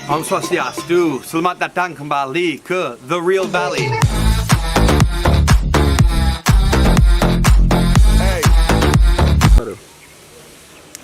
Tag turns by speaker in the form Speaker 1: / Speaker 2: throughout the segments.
Speaker 1: Om Swastiastu, selamat datang kembali ke The Real Valley.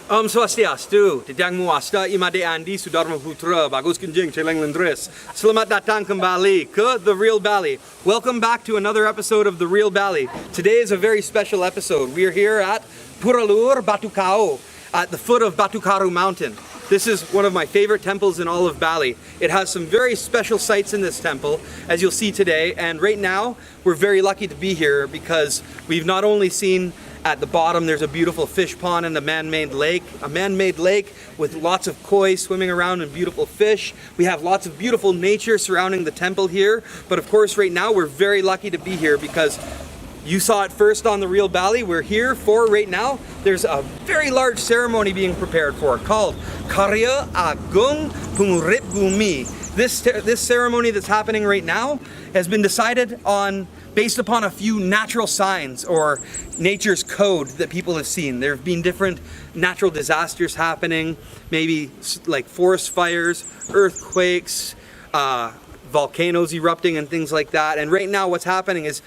Speaker 1: Om Swastiastu, Tidang Muasta Imade Andi Sudarma Putra, Bagus Kenjing Celeng Lendris. Selamat datang kembali ke The Real Valley. Welcome back to another episode of The Real Valley. Today is a very special episode. We are here at Puralur Batu Kau, at the foot of Batu Karu Mountain. This is one of my favorite temples in all of Bali. It has some very special sites in this temple, as you'll see today. And right now, we're very lucky to be here because we've not only seen at the bottom there's a beautiful fish pond and a man-made lake with lots of koi swimming around and beautiful fish. We have lots of beautiful nature surrounding the temple here. But of course, right now, we're very lucky to be here because you saw it first on The Real Valley. We're here for right now. There's a very large ceremony being prepared for called Karya Agung Pengurip Bumi. This ceremony that's happening right now has been decided on based upon a few natural signs or nature's code that people have seen. There have been different natural disasters happening, maybe like forest fires, earthquakes, volcanoes erupting and things like that. And right now what's happening is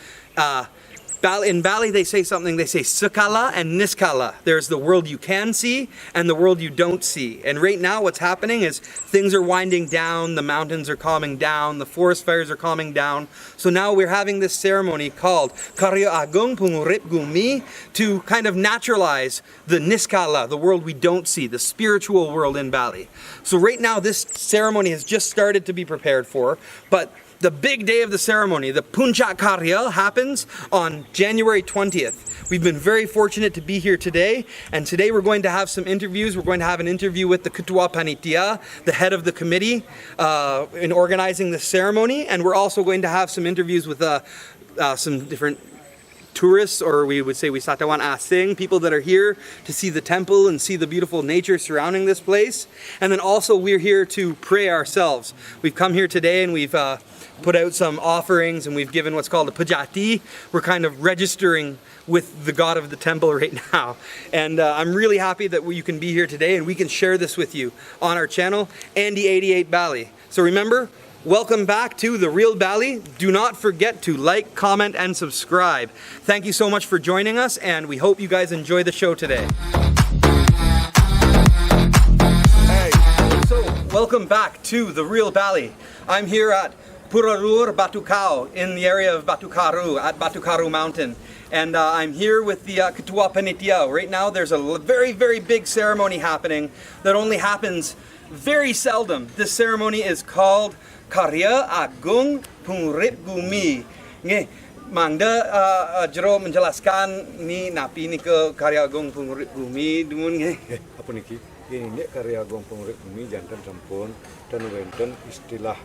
Speaker 1: in Bali, they say Sekala and Niskala. There's the world you can see and the world you don't see. And right now what's happening is things are winding down, the mountains are calming down, the forest fires are calming down. So now we're having this ceremony called Karya Agung Pengurip Bumi to kind of naturalize the Niskala, the world we don't see, the spiritual world in Bali. So right now this ceremony has just started to be prepared for, but the big day of the ceremony, the Puncak Karya, happens on January 20th. We've been very fortunate to be here today, and today we're going to have some interviews. We're going to have an interview with the Ketua Panitia, the head of the committee in organizing the ceremony, and we're also going to have some interviews with some different tourists, or we would say wisatawan asing, people that are here to see the temple and see the beautiful nature surrounding this place. And then also we're here to pray ourselves. We've come here today and we've put out some offerings and we've given what's called a pujati. We're kind of registering with the God of the temple right now. And I'm really happy that you can be here today and we can share this with you on our channel, Andy88 Bali. So remember, welcome back to The Real Valley. Do not forget to like, comment, and subscribe. Thank you so much for joining us, and we hope you guys enjoy the show today. Hey, so welcome back to The Real Valley. I'm here at Puralur Batu Kau in the area of Batu Karu, at Batu Karu Mountain. And I'm here with the Ketua Panitia. Right now there's a very, very big ceremony happening that only happens very seldom. This ceremony is called Karya Agung Pengurip Bumi. Nggih, mangda jero menjelaskan ni napi ni ke Karya Agung Pengurip Bumi dumun nggih.
Speaker 2: Apa niki? Ini Karya Agung Pengurip Bumi jantan sampun dan wonten istilah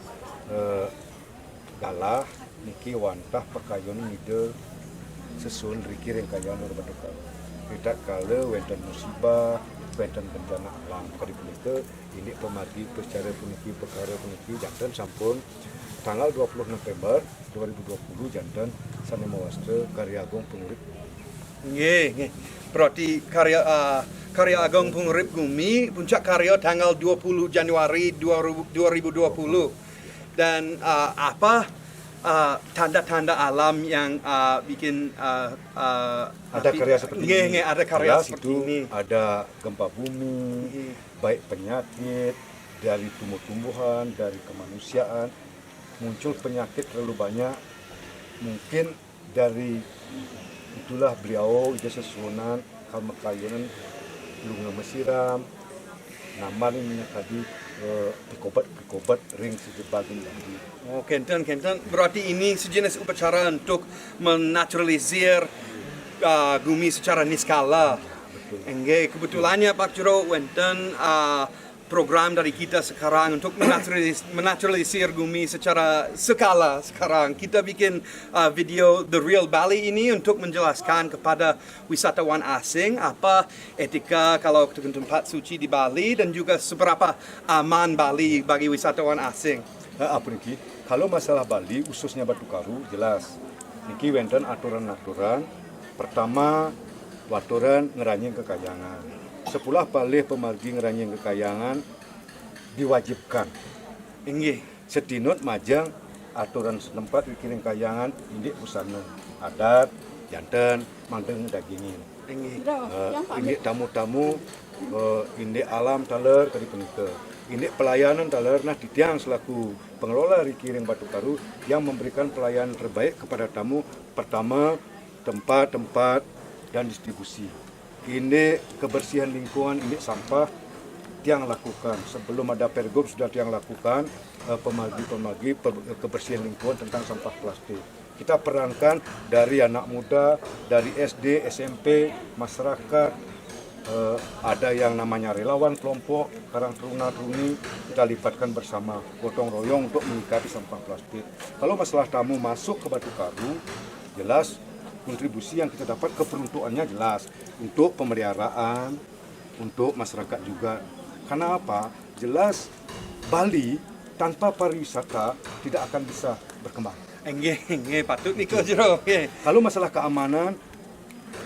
Speaker 2: galah niki wantah pekayon ngide sesun riki rengkayan Batu Kau. Tidak kala wonten musibah, wonten bencana alam kadi punika ini pemargi secara puniki perkara puniki jantan sampun tanggal 20 November 2020 jantan sane mawasta Karya Agung Pengurip.
Speaker 1: Nggih. Berarti Karya Agung Pengurip Bumi puncak karya tanggal 20 Januari 2020. Dan apa tanda-tanda alam yang bikin
Speaker 2: ada karya seperti ini.
Speaker 1: Ada karya seperti ini.
Speaker 2: Ada gempa bumi, baik penyakit dari tumbuh-tumbuhan, dari kemanusiaan, muncul penyakit terlalu banyak. Mungkin dari itulah beliau ijazah sunan kalmekayanan lunga mesiram naman ini tadi dikobat ring sejebagian lagi.
Speaker 1: Oh, kenten. Berarti ini sejenis upacara untuk menaturalisir bumi secara niskala. Enggak, kebetulannya Pak Jero wenten program dari kita sekarang untuk menaturalisir bumi secara skala sekarang. Kita bikin video The Real Valley ini untuk menjelaskan kepada wisatawan asing apa etika kalau ke tempat suci di Bali dan juga seberapa aman Bali bagi wisatawan asing.
Speaker 2: Apa niki? Kalau masalah Bali khususnya Batu Karu jelas. Niki wenten aturan-aturan. Pertama, aturan ngeranyeng kekayangan. Sepulah palih pemargi ngeranyeng kekayangan diwajibkan
Speaker 1: Inggih.
Speaker 2: Setinut majang aturan setempat dikirim kayangan indik busana adat janten mandeng dagingin.
Speaker 1: Inggih.
Speaker 2: Indik tamu-tamu indik alam taler kadi penika. Indik pelayanan taler nah ditiang selaku pengelola Rikiring Batu Karu yang memberikan pelayanan terbaik kepada tamu. Pertama tempat-tempat dan distribusi. Ini kebersihan lingkungan, ini sampah tiang lakukan. Sebelum ada pergub sudah tiang lakukan pemagi kebersihan lingkungan tentang sampah plastik. Kita perankan dari anak muda, dari SD, SMP, masyarakat, ada yang namanya relawan kelompok, Karang Taruna-Taruni, kita libatkan bersama gotong royong untuk menyikapi sampah plastik. Kalau masalah tamu masuk ke Batu Karu, jelas kontribusi yang kita dapat keperuntukannya jelas untuk pemeliharaan, untuk masyarakat juga. Karena apa? Jelas Bali tanpa pariwisata tidak akan bisa berkembang.
Speaker 1: Nggih, patut niku jero. Nggih.
Speaker 2: Kalau masalah keamanan,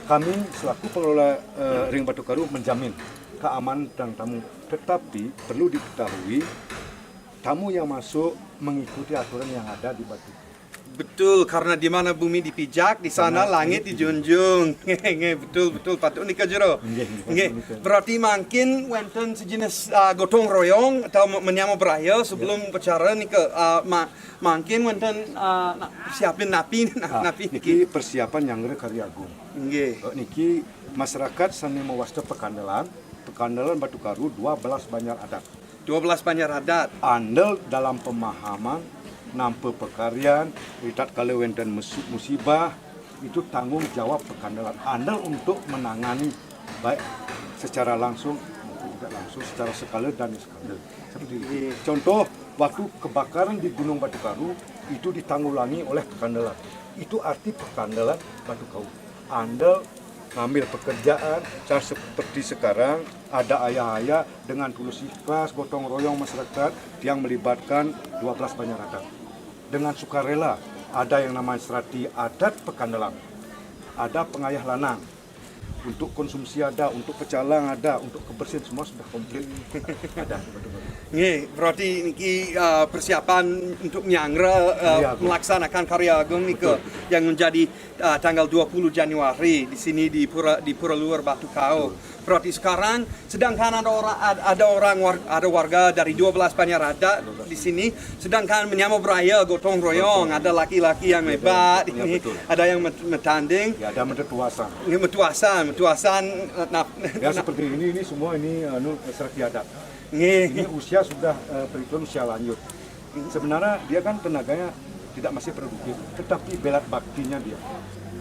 Speaker 2: kami selaku pengelola Ring Batu Karu menjamin keamanan dan tamu. Tetapi perlu diketahui tamu yang masuk mengikuti aturan yang ada di Batu.
Speaker 1: Betul, karena di mana bumi dipijak, di sana langit dijunjung. Nggih, betul patut nika jero. Nggih. Berarti mungkin wonten sejenis gotong royong atau menyamo beraya sebelum bicara nika mungkin wonten siapin napi
Speaker 2: niki persiapan yang Karya Agung.
Speaker 1: Nggih.
Speaker 2: Niki masyarakat sani mewasta Pekandalan Batu Karu 12 Banjar Adat.
Speaker 1: 12 Banjar Adat.
Speaker 2: Andal dalam pemahaman nampe pekaryan, itat kalau wenten musibah itu tanggung jawab Pekandalan. Andal untuk menangani baik secara langsung maupun tidak langsung, secara skala dan skala. Seperti ini. Contoh waktu kebakaran di Gunung Batu Karu itu ditanggulangi oleh Pekandalan. Itu arti Pekandalan Batu Karu. Andal ngambil pekerjaan seperti sekarang ada ayah-ayah dengan tulus ikhlas gotong royong masyarakat yang melibatkan 12 Banjar Adat. Dengan sukarela ada yang namanya serati adat Pekandalan, ada pengayah lanang, untuk konsumsi ada, untuk pecalang ada, untuk kebersihan semua sudah komplit ada.
Speaker 1: Nggih, berarti niki persiapan untuk melaksanakan Karya Agung niki yang menjadi tanggal 20 Januari di sini di Pura Luar Batu Kau. Berarti sekarang sedangkan ada warga dari 12 Banjar Adat di sini sedangkan menyambut beraya gotong royong, ada laki-laki yang hebat, ini ada yang metanding,
Speaker 2: ya, ada metuasan.
Speaker 1: Ini metuasan.
Speaker 2: Ya seperti ini semua ini serati adat.
Speaker 1: Ini
Speaker 2: usia sudah perhitungan usia lanjut. Sebenarnya dia kan tenaganya tidak masih produktif, tetapi belat baktinya dia.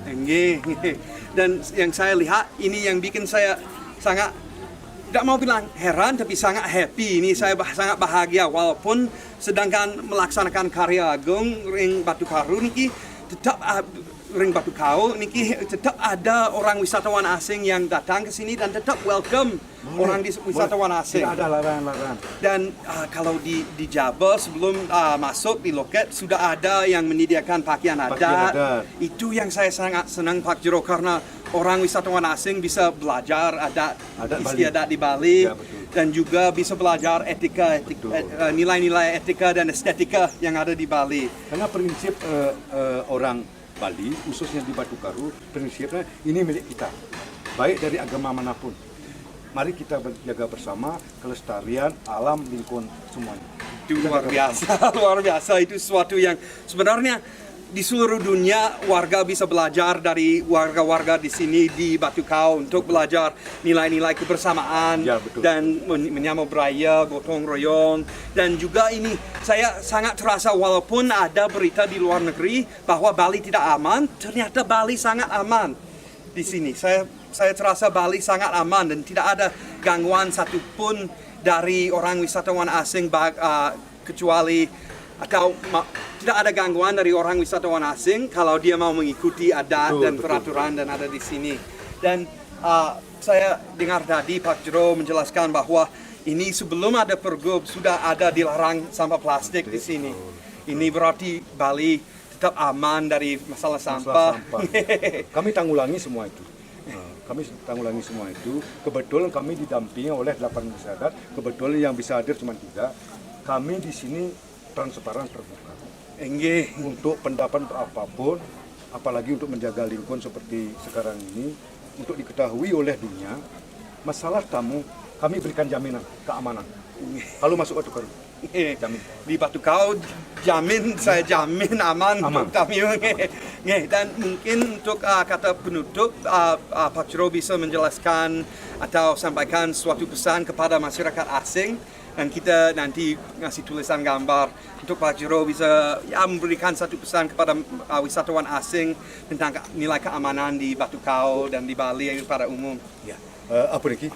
Speaker 1: Nggih. Dan yang saya lihat ini yang bikin saya sangat tidak mau bilang heran tapi sangat happy. Ini saya sangat bahagia walaupun sedangkan melaksanakan Karya Agung Ring Batu Karu niki tetap Ring Batu Kau niki tetap ada orang wisatawan asing yang datang ke sini dan tetap welcome orang wisatawan asing.
Speaker 2: Tidak ada larangan-larangan.
Speaker 1: Dan kalau di Jabal sebelum masuk di loket sudah ada yang menyediakan pakaian adat. Itu yang saya sangat senang Pak Jero karena orang wisatawan asing bisa belajar adat istiadat di Bali, ya, dan juga bisa belajar nilai-nilai etika dan estetika yang ada di Bali.
Speaker 2: Karena prinsip orang Bali, khususnya di Batu Karu, prinsipnya ini milik kita, baik dari agama manapun. Mari kita berjaga bersama kelestarian alam lingkungan semuanya.
Speaker 1: Itu luar biasa. Itu sesuatu yang sebenarnya di seluruh dunia warga bisa belajar dari warga-warga di sini di Batu Kau untuk belajar nilai-nilai kebersamaan, ya, dan menyambut beraya, gotong royong. Dan juga ini saya sangat terasa walaupun ada berita di luar negeri bahwa Bali tidak aman, ternyata Bali sangat aman di sini. Saya terasa Bali sangat aman dan tidak ada gangguan satupun dari orang wisatawan asing kecuali atau tidak ada gangguan dari orang wisatawan asing kalau dia mau mengikuti adat dan peraturan dan ada di sini. Dan saya dengar tadi Pak Jero menjelaskan bahwa ini sebelum ada pergub sudah ada dilarang sampah plastik di sini. Ini berarti Bali tetap aman dari masalah sampah.
Speaker 2: Kami tanggulangi semua itu. Kebetulan kami didampingi oleh 8 masyarakat. Kebetulan yang bisa hadir cuma 3. kami di sini transparan terbuka.
Speaker 1: Enggih.
Speaker 2: Untuk pendapat apapun, apalagi untuk menjaga lingkungan seperti sekarang ini, untuk diketahui oleh dunia, masalah tamu kami berikan jaminan keamanan. Kalau masuk Batu Karu, jamin.
Speaker 1: Di Batu Kau jamin, saya jamin aman,
Speaker 2: Aman.
Speaker 1: untuk kami. Dan mungkin untuk kata penutup, Pak Jero bisa menjelaskan atau sampaikan suatu pesan kepada masyarakat asing, dan kita nanti ngasih tulisan gambar untuk Pak Jero bisa ya memberikan satu pesan kepada wisatawan asing tentang nilai keamanan di Batu Kau dan di Bali pada umum.
Speaker 2: Ya, apa Riki?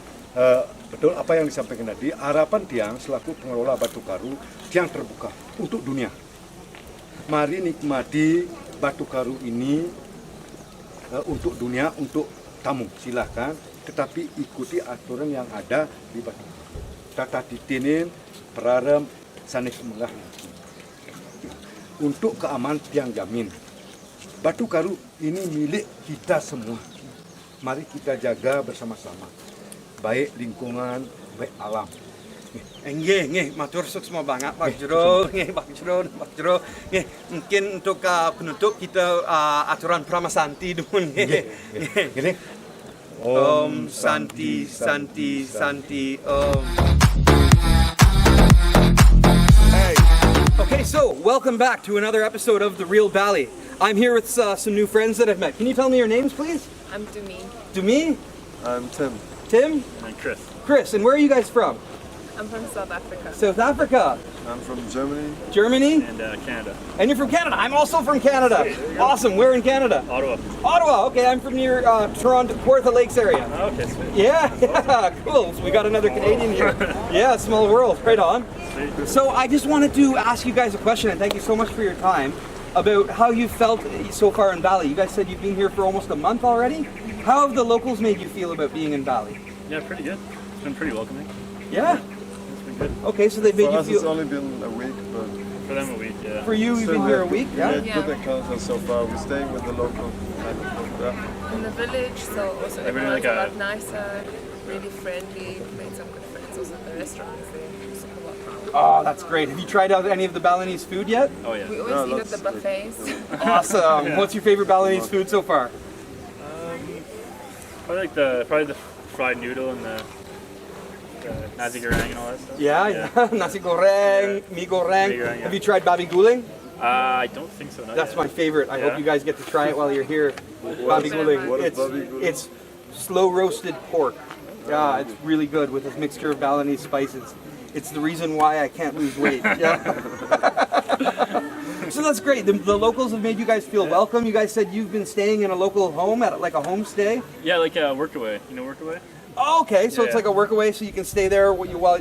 Speaker 2: Betul apa yang disampaikan tadi. Harapan Tiang selaku pengelola Batu Karu, Tiang terbuka untuk dunia. Mari nikmati Batu Karu ini untuk dunia, untuk tamu silahkan. Tetapi ikuti aturan yang ada di Batu Karu. Tata titinin, perarem, sanik menggah. Untuk keamanan Tiang jamin. Batu Karu ini milik kita semua. Mari kita jaga bersama-sama. Baik lingkungan, baik alam.
Speaker 1: Nggih, matur suksma banget Pak Jero, Pak Jero. Mungkin untuk penutup kita aturan Pramasanti dulu.
Speaker 2: Gini.
Speaker 1: Om Santi Santi Santi Om. Okay, so welcome back to another episode of The Real Bali. I'm here with some new friends that I've met. Can you tell me your names, please?
Speaker 3: I'm Dumi.
Speaker 1: Dumi?
Speaker 4: I'm Tim.
Speaker 1: Tim?
Speaker 4: And Chris.
Speaker 1: Chris, and where are you guys from?
Speaker 3: I'm from South Africa.
Speaker 1: South Africa,
Speaker 4: I'm from Germany
Speaker 1: Germany,
Speaker 4: and Canada.
Speaker 1: and you're from Canada. I'm also from Canada. Awesome. Where in Canada?
Speaker 4: Ottawa.
Speaker 1: Ottawa. Okay, I'm from near Toronto, Kawartha Lakes area.
Speaker 4: Okay, sweet.
Speaker 1: Yeah, cool. So we got another Canadian here. Yeah, small world. Right on.
Speaker 4: Sweet.
Speaker 1: So I just wanted to ask you guys a question, and thank you so much for your time, about how you felt so far in Bali. You guys said you've been here for almost a month already. How have the locals made you feel about being in Bali?
Speaker 4: Yeah, pretty good. It's been pretty welcoming.
Speaker 1: Yeah.
Speaker 4: It's been good.
Speaker 1: Okay, so they've made
Speaker 5: For
Speaker 1: you
Speaker 5: us, it's
Speaker 1: feel.
Speaker 5: only been a week, but
Speaker 4: For them a week, yeah.
Speaker 1: For you, you've
Speaker 5: still
Speaker 1: been
Speaker 5: we
Speaker 1: here a
Speaker 5: had-
Speaker 1: week.
Speaker 5: we
Speaker 1: Yeah.
Speaker 5: had
Speaker 3: Yeah.
Speaker 5: good encounter so far. We're staying with the local people. Yeah.
Speaker 3: In the village, so also
Speaker 4: They've been
Speaker 3: everyone's
Speaker 4: like
Speaker 3: a
Speaker 4: a-
Speaker 3: lot nicer, really friendly. Made some good friends also in the restaurants there. Super welcome.
Speaker 1: Oh, that's great. Have you tried out any of the Balinese food yet?
Speaker 4: Oh yeah.
Speaker 3: We
Speaker 5: Yeah,
Speaker 3: always eat at
Speaker 5: lots
Speaker 3: the
Speaker 5: of-
Speaker 3: buffets.
Speaker 1: Awesome. What's your favorite Balinese food so far?
Speaker 4: Probably the fried noodle and the nasi goreng and all that stuff.
Speaker 1: Yeah. Nasi goreng, mi goreng.
Speaker 4: Mi goreng, yeah.
Speaker 1: Have you tried babi guling?
Speaker 4: I don't think so. Not
Speaker 1: That's
Speaker 4: yet.
Speaker 1: my favorite. I
Speaker 4: Yeah?
Speaker 1: hope you guys get to try it while you're here. Babi guling.
Speaker 5: What is
Speaker 1: It's,
Speaker 5: babi guling?
Speaker 1: it's slow roasted pork. Yeah, it's really good with this mixture of Balinese spices. It's the reason why I can't lose weight. Yeah. So that's great. The locals have made you guys feel welcome. You guys said you've been staying in a local home at like a homestay.
Speaker 4: Yeah, like Workaway. You know Workaway?
Speaker 1: Oh, okay, so it's
Speaker 4: Yeah.
Speaker 1: like a work away, so you can stay there.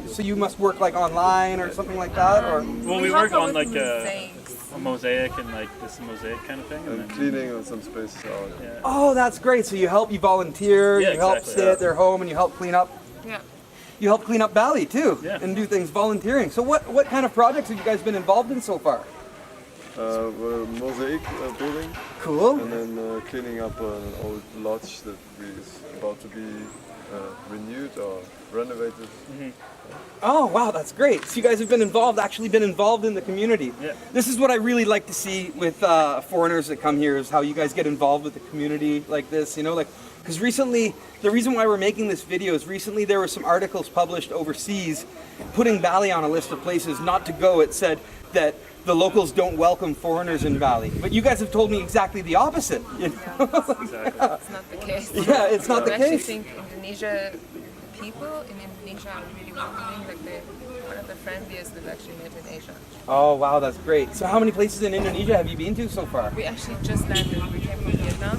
Speaker 1: So you must work like online or something like that, or
Speaker 4: Well, we
Speaker 3: help
Speaker 4: work
Speaker 3: out
Speaker 4: on
Speaker 3: with
Speaker 4: like
Speaker 3: mosaics.
Speaker 4: a mosaic and like this mosaic kind of thing. And
Speaker 5: And
Speaker 4: then,
Speaker 5: cleaning on some spaces out.
Speaker 4: yeah.
Speaker 1: oh, that's great. So you help, you volunteer,
Speaker 4: Yeah,
Speaker 1: you help
Speaker 4: exactly,
Speaker 1: stay
Speaker 4: yeah.
Speaker 1: at their home, and you help clean up.
Speaker 3: Yeah.
Speaker 1: You help clean up Bali too,
Speaker 4: Yeah.
Speaker 1: and do things volunteering. So what kind of projects have you guys been involved in so far?
Speaker 5: We're mosaic building
Speaker 1: Cool.
Speaker 5: and then cleaning up an old lodge that is about to be renewed or renovated.
Speaker 1: Oh wow, that's great. So you guys have been involved in the community.
Speaker 4: Yeah.
Speaker 1: This is what I really like to see with foreigners that come here, is how you guys get involved with the community like this, you know, like, because recently, the reason why we're making this video is recently there were some articles published overseas putting Bali on a list of places not to go. It said that the locals don't welcome foreigners in Bali. But you guys have told me exactly the opposite. You know?
Speaker 4: Exactly.
Speaker 3: It's not the case.
Speaker 1: Yeah, it's not the
Speaker 3: I actually
Speaker 1: case.
Speaker 3: think Indonesia people in Indonesia are really welcoming. Like they're one of the friendliest we've actually met in Asia.
Speaker 1: Oh wow, that's great. So how many places in Indonesia have you been to so far?
Speaker 3: We actually just landed. We came from Vietnam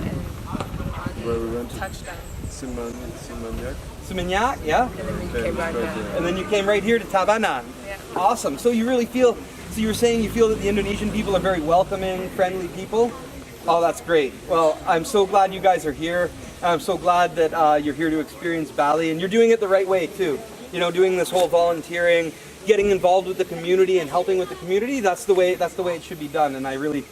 Speaker 3: and
Speaker 5: Where we went to
Speaker 3: touchdown.
Speaker 5: Simanyak.
Speaker 1: Seminyak, yeah?
Speaker 3: And then we came right back.
Speaker 1: And then you came right here to Tabanan.
Speaker 3: Yeah.
Speaker 1: Awesome. So you really feel, so you were saying you feel that the Indonesian people are very welcoming, friendly people? Oh, that's great. Well, I'm so glad you guys are here. I'm so glad that you're here to experience Bali, and you're doing it the right way too. You know, doing this whole volunteering, getting involved with the community and helping with the community, that's the way it should be done, and I really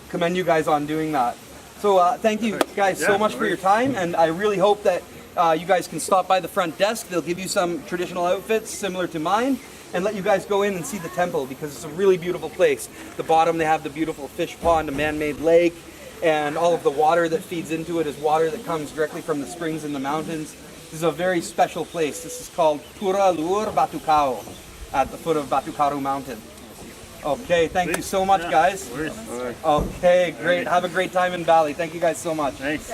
Speaker 1: commend you guys on doing that. So thank you guys so
Speaker 4: Yeah,
Speaker 1: much
Speaker 4: no
Speaker 1: for your
Speaker 4: worries.
Speaker 1: time, and I really hope that you guys can stop by the front desk. They'll give you some traditional outfits similar to mine and let you guys go in and see the temple because it's a really beautiful place. The bottom, they have the beautiful fish pond, a man-made lake, and all of the water that feeds into it is water that comes directly from the springs in the mountains. This is a very special place. This is called Pura Luhur Batu Kau at the foot of Batu Karu Mountain. Okay, thank you so much, guys. Okay, great. Have a great time in Bali. Thank you guys so much.
Speaker 4: Thanks.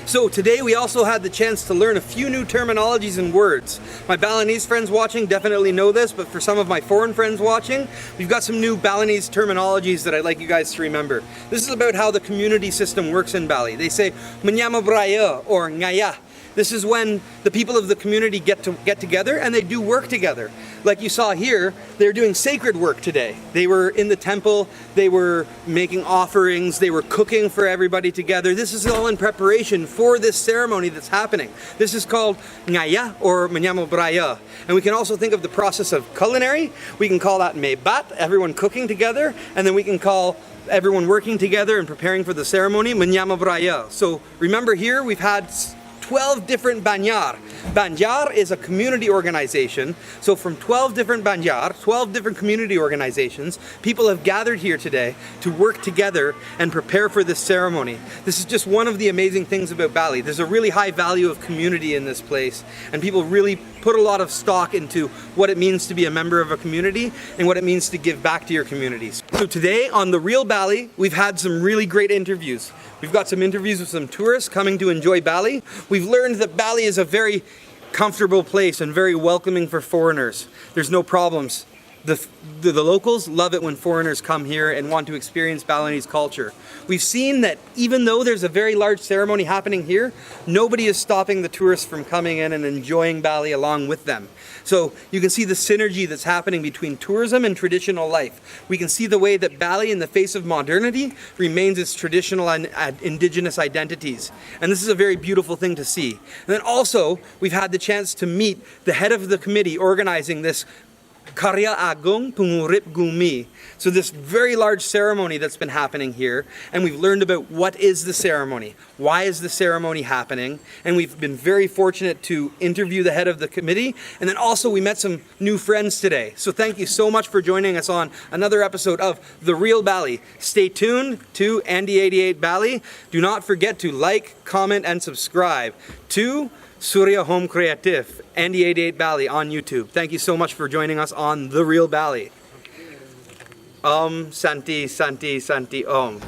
Speaker 1: So today we also had the chance to learn a few new terminologies and words. My Balinese friends watching definitely know this, but for some of my foreign friends watching, we've got some new Balinese terminologies that I'd like you guys to remember. This is about how the community system works in Bali. They say Menyama Braya or Ngaya. This is when the people of the community get together and they do work together. Like you saw here, they're doing sacred work today. They were in the temple, they were making offerings, they were cooking for everybody together. This is all in preparation for this ceremony that's happening. This is called Ngaya or Menyama Braya. And we can also think of the process of culinary. We can call that Mebat, everyone cooking together, and then we can call everyone working together and preparing for the ceremony, Menyama Braya. So remember here, we've had 12 different Banjar. Banjar is a community organization. So from 12 different Banjar, 12 different community organizations, people have gathered here today to work together and prepare for this ceremony. This is just one of the amazing things about Bali. There's a really high value of community in this place, and people really put a lot of stock into what it means to be a member of a community and what it means to give back to your communities. So today on The Real Bali, we've had some really great interviews. We've got some interviews with some tourists coming to enjoy Bali. We've learned that Bali is a very comfortable place and very welcoming for foreigners. There's no problems. The locals love it when foreigners come here and want to experience Balinese culture. We've seen that even though there's a very large ceremony happening here, nobody is stopping the tourists from coming in and enjoying Bali along with them. So you can see the synergy that's happening between tourism and traditional life. We can see the way that Bali, in the face of modernity, remains its traditional and indigenous identities. And this is a very beautiful thing to see. And then also, we've had the chance to meet the head of the committee organizing this Karya Agung Pengurip Gumi. So this very large ceremony that's been happening here, and we've learned about what is the ceremony, why is the ceremony happening, and we've been very fortunate to interview the head of the committee, and then also we met some new friends today. So thank you so much for joining us on another episode of The Real Bali. Stay tuned to Andy88 Bali. Do not forget to like, comment, and subscribe to Surya Home Creative, Andy88 Bali on YouTube. Thank you so much for joining us on The Real Bali. Santi, Santi, Santi, Om.